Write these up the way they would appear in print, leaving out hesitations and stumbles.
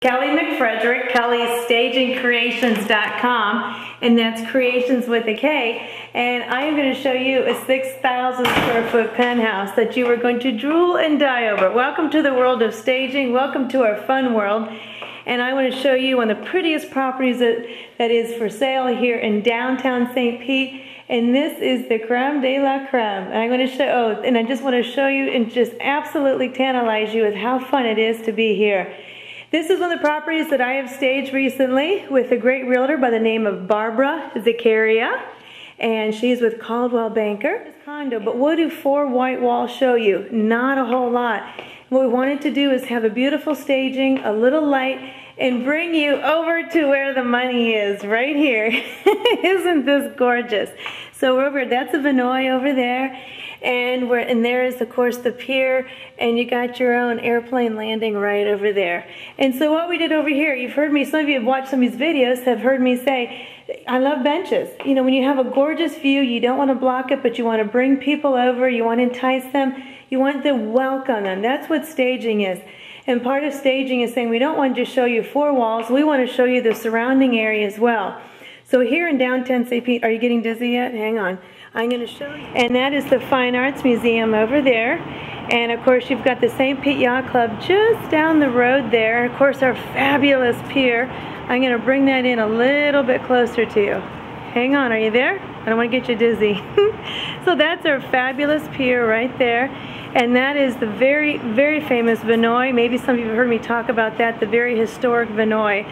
Kelly McFrederick, KellyStagingCreations.com, and that's creations with a K. And I am going to show you a 6,000 square foot penthouse that you are going to drool and die over. Welcome to the world of staging. Welcome to our fun world. And I want to show you one of the prettiest properties that is for sale here in downtown St. Pete. And this is the creme de la creme. And I'm going to show, and I just want to show you and just absolutely tantalize you with how fun it is to be here. This is one of the properties that I have staged recently with a great realtor by the name of Barbara Zaccaria. And she's with Coldwell Banker. Condo, but what do 4 white walls show you? Not a whole lot. What we wanted to do is have a beautiful staging, a little light, and bring you over to where the money is, right here. Isn't this gorgeous? So we're over, that's a Vinoy over there, and there is, of course, the pier, and you got your own airplane landing right over there. And so what we did over here, you've heard me, some of you have watched some of these videos, have heard me say, I love benches. You know, when you have a gorgeous view, you don't want to block it, but you want to bring people over, you want to entice them, you want to welcome them. That's what staging is. And part of staging is saying we don't want to just show you 4 walls, we want to show you the surrounding area as well. So here in downtown St. Pete, are you getting dizzy yet? Hang on. I'm going to show you. And that is the Fine Arts Museum over there. And of course you've got the St. Pete Yacht Club just down the road there. And of course our fabulous pier. I'm going to bring that in a little bit closer to you. Hang on, are you there? I don't want to get you dizzy. So that's our fabulous pier right there. And that is the very, very famous Vinoy. Maybe some of you have heard me talk about that, the very historic Vinoy.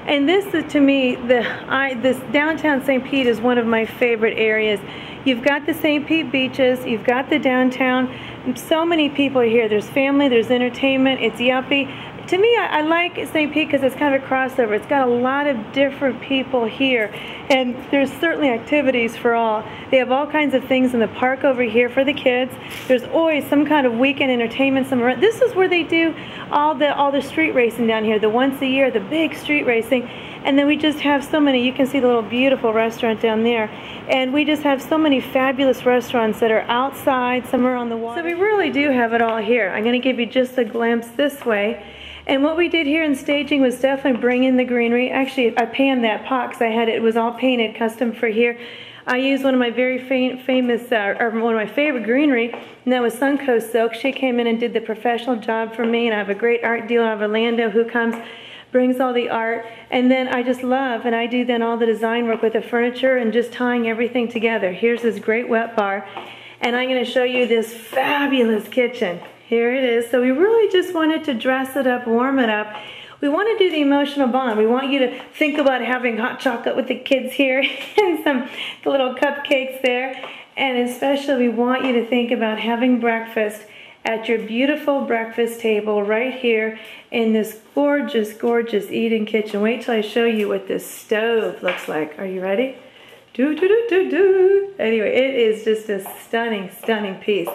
And this, to me, this downtown St. Pete is one of my favorite areas. You've got the St. Pete beaches, you've got the downtown. So many people are here. There's family, there's entertainment, it's yuppie. To me, I like St. Pete because it's kind of a crossover. It's got a lot of different people here, and there's certainly activities for all. They have all kinds of things in the park over here for the kids. There's always some kind of weekend entertainment somewhere. This is where they do all the street racing down here, the once a year, the big street racing. And then we just have so many. You can see the little beautiful restaurant down there. And we just have so many fabulous restaurants that are outside, some are on the water. So we really do have it all here. I'm going to give you just a glimpse this way. And what we did here in staging was definitely bring in the greenery. Actually, I panned that pot because it was all painted custom for here. I used one of my very famous, or one of my favorite greenery, and that was Suncoast Silk. She came in and did the professional job for me, and I have a great art dealer out of Orlando who comes, brings all the art, and then I just love, and I do then all the design work with the furniture and just tying everything together. Here's this great wet bar, and I'm going to show you this fabulous kitchen. Here it is. So we really just wanted to dress it up, warm it up. We want to do the emotional bond. We want you to think about having hot chocolate with the kids here and the little cupcakes there. And especially we want you to think about having breakfast at your beautiful breakfast table right here in this gorgeous, gorgeous eating kitchen. Wait till I show you what this stove looks like. Are you ready? Anyway, it is just a stunning, stunning piece.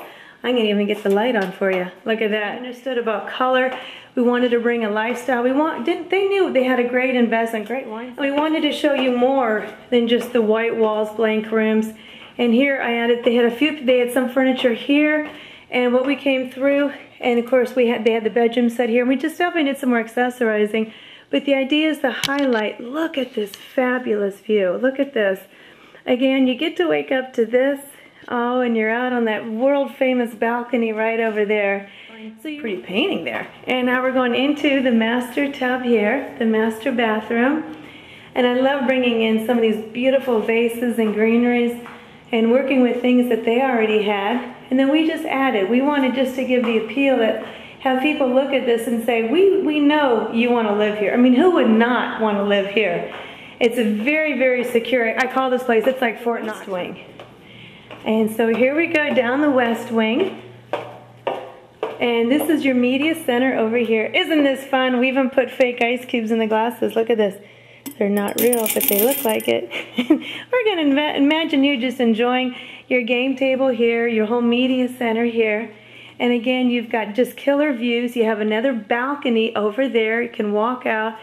I'm going to even get the light on for you. Look at that. I understood about color. We wanted to bring a lifestyle. They knew they had a great investment, great wine. We wanted to show you more than just the white walls, blank rooms. And here I added, they had some furniture here, and what we came through, and of course they had the bedroom set here. And we just definitely did some more accessorizing. But the idea is to highlight, look at this fabulous view. Look at this. Again, you get to wake up to this. Oh, and you're out on that world-famous balcony right over there. So pretty painting there. And now we're going into the master tub here, the master bathroom. And I love bringing in some of these beautiful vases and greeneries and working with things that they already had. And then we just added. We wanted just to give the appeal that have people look at this and say, we know you want to live here. I mean, who would not want to live here? It's a very, very secure, I call this place, it's like Fort Knox Wing. And so here we go down the west wing. And this is your media center over here. Isn't this fun? We even put fake ice cubes in the glasses. Look at this. They're not real, but they look like it. We're going to imagine you just enjoying your game table here, your whole media center here. And again, you've got just killer views. You have another balcony over there. You can walk out.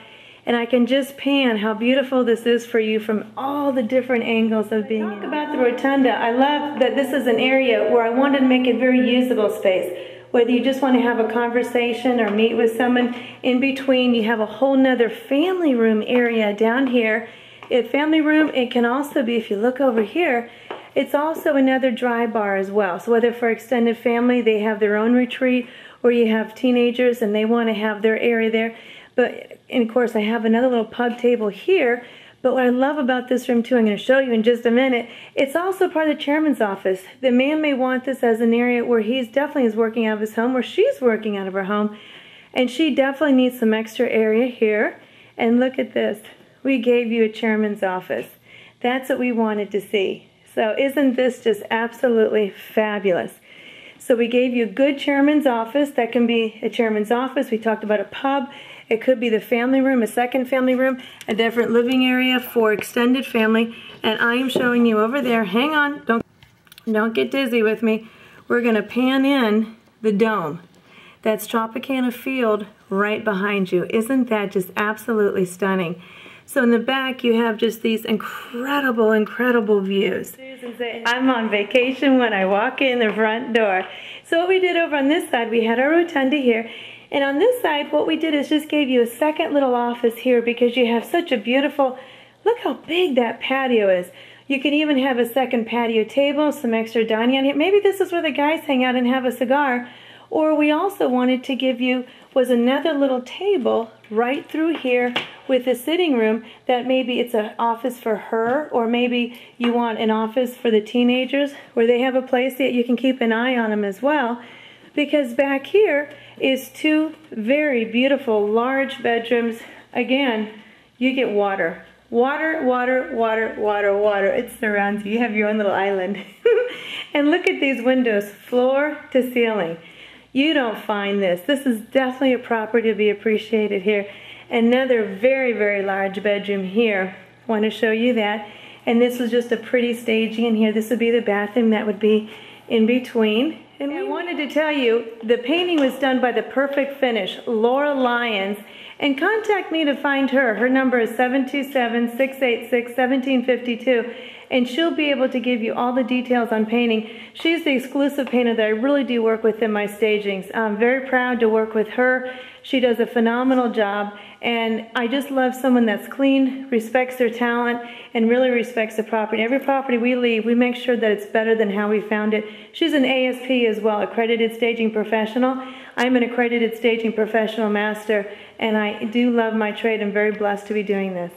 And I can just pan how beautiful this is for you from all the different angles of being. Talk about the rotunda. I love that this is an area where I wanted to make it very usable space. whether you just want to have a conversation or meet with someone. In between, you have a whole nother family room area down here. A family room, it can also be, if you look over here, it's also another dry bar as well. So whether for extended family, they have their own retreat, or you have teenagers and they want to have their area there. But, and of course, I have another little pug table here. But what I love about this room too, I'm going to show you in just a minute, it's also part of the chairman's office. The man may want this as an area where he's definitely is working out of his home, or she's working out of her home. And she definitely needs some extra area here. And look at this. We gave you a chairman's office. That's what we wanted to see. So isn't this just absolutely fabulous? So we gave you a good chairman's office. That can be a chairman's office. We talked about a pub. It could be the family room, a second family room, a different living area for extended family. And I am showing you over there. Hang on. Don't get dizzy with me. We're going to pan in the dome. That's Tropicana Field right behind you. Isn't that just absolutely stunning? So in the back, you have just these incredible, incredible views. I'm on vacation when I walk in the front door. So what we did over on this side, we had our rotunda here. And on this side, what we did is just gave you a second little office here because you have such a beautiful, look how big that patio is. You can even have a second patio table, some extra dining on here. Maybe this is where the guys hang out and have a cigar. Or we also wanted to give you was another little table right through here with a sitting room that maybe it's an office for her, or maybe you want an office for the teenagers where they have a place that you can keep an eye on them as well. Because back here is two very beautiful large bedrooms. Again, you get water. Water, water, water, water, water. It surrounds you. You have your own little island. And look at these windows, floor to ceiling. You don't find this. This is definitely a property to be appreciated here. Another very, very large bedroom here. I want to show you that. And this was just a pretty staging in here. This would be the bathroom that would be in between. And I wanted to tell you, the painting was done by The Perfect Finish, Laura Lyons. And contact me to find her. Her number is 727-686-1752. And she'll be able to give you all the details on painting. She's the exclusive painter that I really do work with in my stagings. I'm very proud to work with her. She does a phenomenal job. And I just love someone that's clean, respects their talent, and really respects the property. Every property we leave, we make sure that it's better than how we found it. She's an ASP as well, accredited staging professional. I'm an accredited staging professional master, and I do love my trade. I'm very blessed to be doing this.